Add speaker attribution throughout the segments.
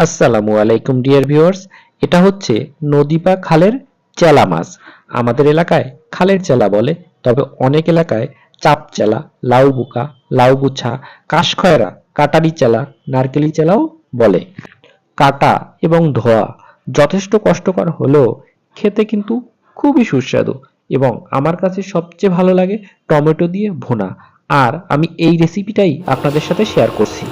Speaker 1: আসসালামু আলাইকুম dear viewers. এটা হচ্ছে নদী বা খালের চেলা মাছ। আমাদের এলাকায় খালের চেলা বলে, তবে অনেক এলাকায় চাপ চেলা, লাউ বুকা, লাউ গুছা, কাশখয়রা, কাটারি চেলা, নারকেলি চেলাও বলে। কাটা এবং ধোয়া যথেষ্ট কষ্টকর হলেও খেতে কিন্তু খুবই সুস্বাদু, এবং আমার কাছে সবচেয়ে ভালো লাগে টমেটো দিয়ে ভুনা। আর আমি এই রেসিপিটাই আপনাদের সাথে শেয়ার করছি।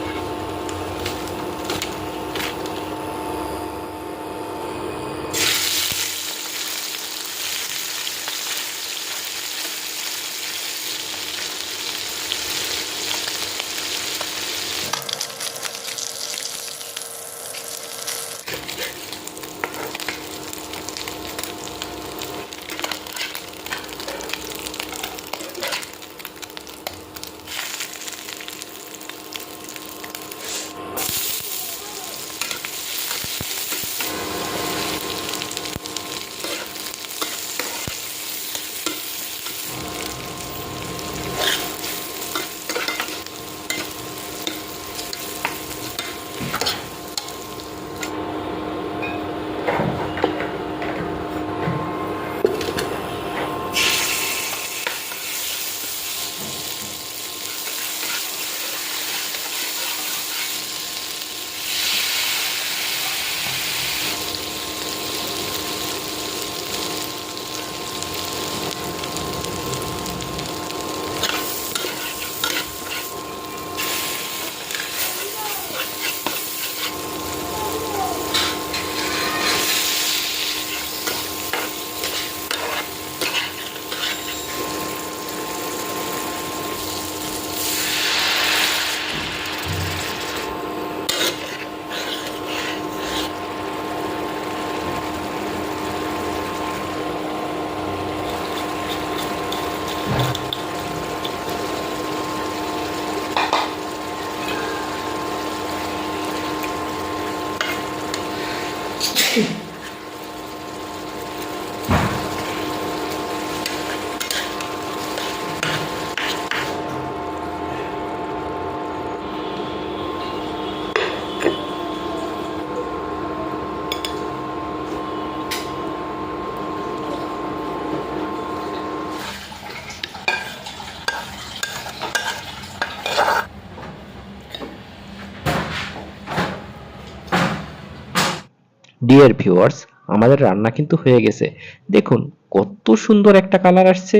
Speaker 1: ডিয়ার ভিউয়ার্স, আমাদের রান্না কিন্তু হয়ে গেছে। দেখুন কত সুন্দর একটা কালার আসছে।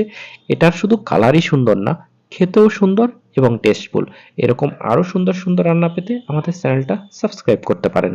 Speaker 1: এটার শুধু কালারই সুন্দর না, খেতেও সুন্দর এবং টেস্টফুল। এরকম আরো সুন্দর সুন্দর রান্না পেতে আমাদের চ্যানেলটা সাবস্ক্রাইব করতে পারেন।